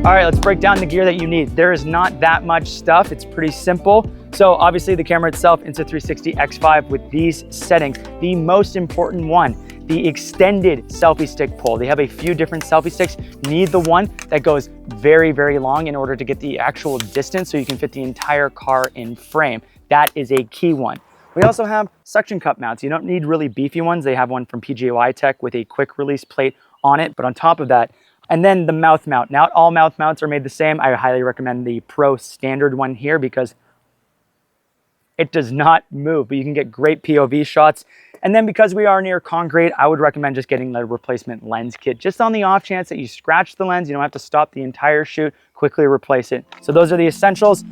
All right, let's break down the gear that you need. There is not that much stuff. It's pretty simple. So obviously the camera itself, Insta360 X5 with these settings. The most important one, the extended selfie stick pull. They have a few different selfie sticks. You need the one that goes very, very long in order to get the actual distance so you can fit the entire car in frame. That is a key one. We also have suction cup mounts. You don't need really beefy ones. They have one from PGY Tech with a quick release plate on it, but on top of that, and then the mouth mount. Not all mouth mounts are made the same. I highly recommend the Pro standard one here because it does not move, but you can get great POV shots. And then because we are near concrete, I would recommend just getting the replacement lens kit, just on the off chance that you scratch the lens, you don't have to stop the entire shoot, quickly replace it. So those are the essentials.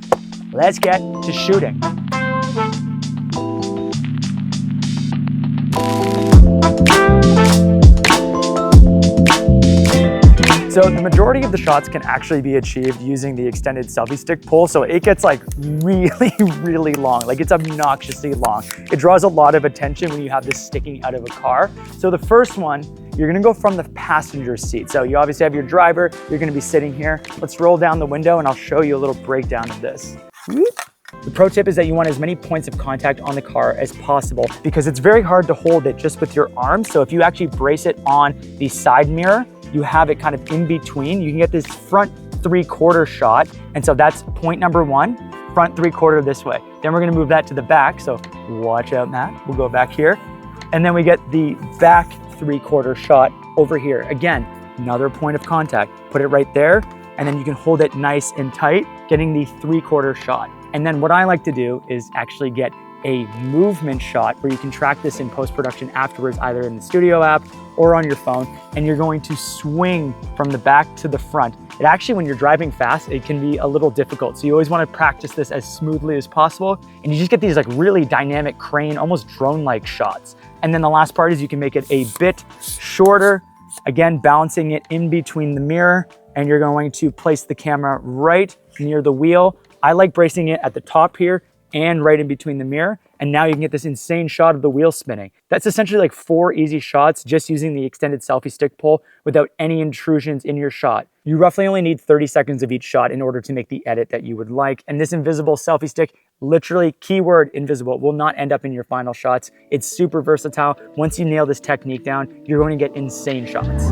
Let's get to shooting. So the majority of the shots can actually be achieved using the extended selfie stick pull. So it gets like really, really long. Like it's obnoxiously long. It draws a lot of attention when you have this sticking out of a car. So the first one, you're gonna go from the passenger seat. So you obviously have your driver, you're gonna be sitting here. Let's roll down the window and I'll show you a little breakdown of this. The pro tip is that you want as many points of contact on the car as possible because it's very hard to hold it just with your arms. So if you actually brace it on the side mirror, you have it kind of in between. You can get this front 3/4 shot. And so that's point number one, front 3/4 this way. Then we're gonna move that to the back. So watch out, Matt. We'll go back here. And then we get the back 3/4 shot over here. Again, another point of contact. Put it right there. And then you can hold it nice and tight, getting the 3/4 shot. And then what I like to do is actually get a movement shot where you can track this in post-production afterwards, either in the studio app or on your phone, and you're going to swing from the back to the front. It actually, when you're driving fast, it can be a little difficult. So you always want to practice this as smoothly as possible. And you just get these like really dynamic crane, almost drone-like shots. And then the last part is you can make it a bit shorter, again, balancing it in between the mirror, and you're going to place the camera right near the wheel. I like bracing it at the top here and right in between the mirror. And now you can get this insane shot of the wheel spinning. That's essentially like 4 easy shots just using the extended selfie stick pull without any intrusions in your shot. You roughly only need 30 seconds of each shot in order to make the edit that you would like. And this invisible selfie stick, literally keyword invisible, will not end up in your final shots. It's super versatile. Once you nail this technique down, you're going to get insane shots.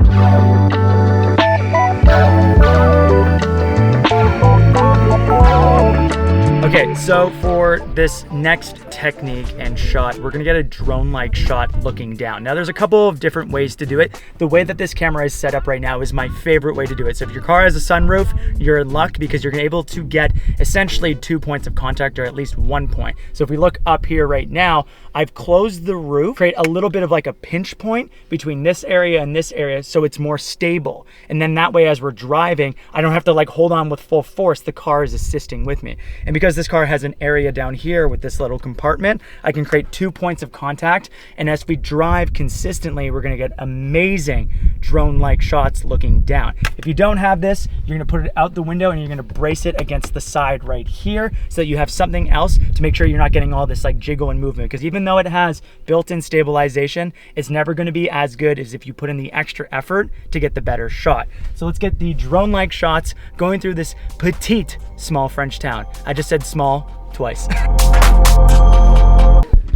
Okay, so for this next technique and shot, we're gonna get a drone-like shot looking down. Now there's a couple of different ways to do it. The way that this camera is set up right now is my favorite way to do it. So if your car has a sunroof, you're in luck because you're able to get essentially 2 points of contact or at least 1 point. So if we look up here right now, I've closed the roof, create a little bit of like a pinch point between this area and this area so it's more stable. And then that way as we're driving, I don't have to like hold on with full force, the car is assisting with me. And because this car has an area down here with this little compartment, I can create 2 points of contact. And as we drive consistently, we're gonna get amazing drone-like shots looking down. If you don't have this, you're gonna put it out the window and you're gonna brace it against the side right here so that you have something else to make sure you're not getting all this like jiggle and movement. Because even though it has built-in stabilization, it's never gonna be as good as if you put in the extra effort to get the better shot. So let's get the drone-like shots going through this petite small French town. I just said small twice.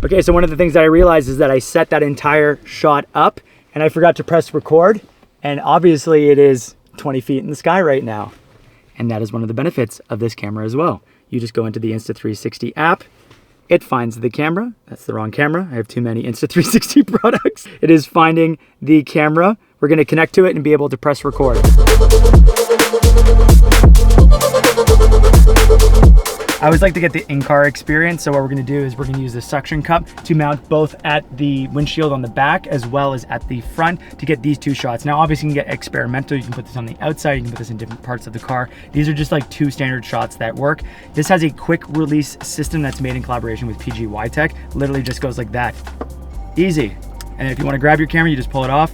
Okay, so one of the things that I realized is that I set that entire shot up and I forgot to press record. And obviously it is 20 feet in the sky right now. And that is one of the benefits of this camera as well. You just go into the Insta360 app, it finds the camera. That's the wrong camera. I have too many Insta360 products. It is finding the camera. We're gonna connect to it and be able to press record. I always like to get the in-car experience, so what we're gonna do is we're gonna use the suction cup to mount both at the windshield on the back as well as at the front to get these 2 shots. Now obviously you can get experimental, you can put this on the outside, you can put this in different parts of the car. These are just like 2 standard shots that work. This has a quick release system that's made in collaboration with PGY Tech. Literally just goes like that, easy. And if you wanna grab your camera, you just pull it off,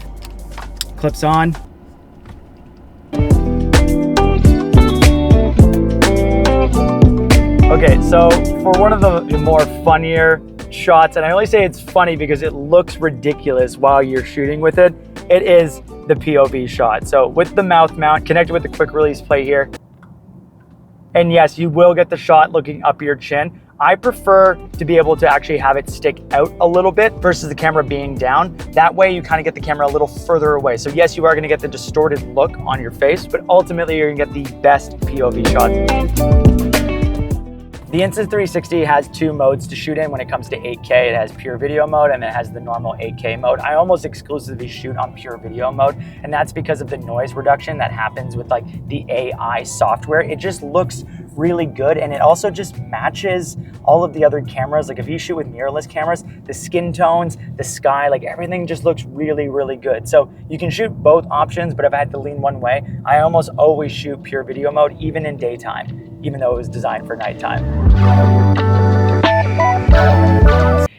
clips on. Okay, so for one of the more funnier shots, and I only say it's funny because it looks ridiculous while you're shooting with it, it is the POV shot. So with the mouth mount, connected with the quick release plate here. And yes, you will get the shot looking up your chin. I prefer to be able to actually have it stick out a little bit versus the camera being down. That way you kind of get the camera a little further away. So yes, you are gonna get the distorted look on your face, but ultimately you're gonna get the best POV shots. The Insta360 has 2 modes to shoot in when it comes to 8K. It has pure video mode and it has the normal 8K mode. I almost exclusively shoot on pure video mode, and that's because of the noise reduction that happens with like the AI software. It just looks really good, and it also just matches all of the other cameras. Like if you shoot with mirrorless cameras, the skin tones, the sky, like everything just looks really, really good. So you can shoot both options, but if I had to lean one way, I almost always shoot pure video mode, even in daytime, even though it was designed for nighttime.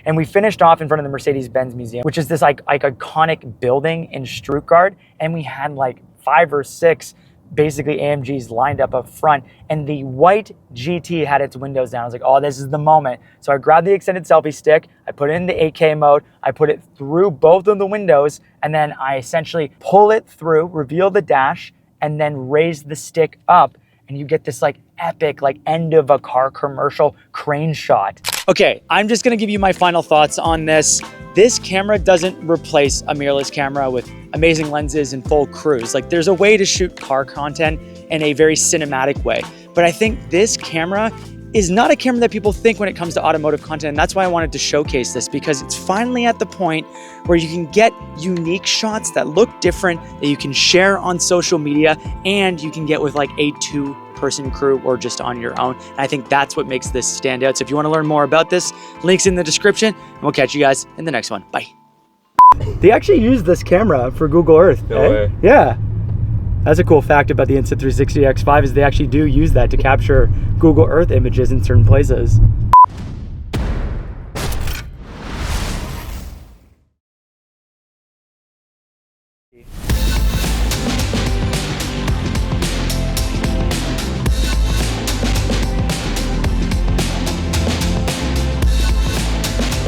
And we finished off in front of the Mercedes-Benz Museum, which is this like iconic building in Stuttgart. And we had like 5 or 6 basically AMGs lined up front, and the white GT had its windows down. I was like, oh, this is the moment. So I grabbed the extended selfie stick, I put it in the 8K mode, I put it through both of the windows, and then I essentially pull it through, reveal the dash, and then raise the stick up, and you get this like epic, like end of a car commercial crane shot. Okay, I'm just gonna give you my final thoughts on this. This camera doesn't replace a mirrorless camera with amazing lenses and full cruise. Like there's a way to shoot car content in a very cinematic way. But I think this camera is not a camera that people think when it comes to automotive content. And that's why I wanted to showcase this, because it's finally at the point where you can get unique shots that look different, that you can share on social media, and you can get with like a 2-person crew or just on your own. And I think that's what makes this stand out. So if you want to learn more about this, links in the description, and we'll catch you guys in the next one. Bye. They actually use this camera for Google Earth. No way. Yeah. That's a cool fact about the Insta360 X5 is they actually do use that to capture Google Earth images in certain places.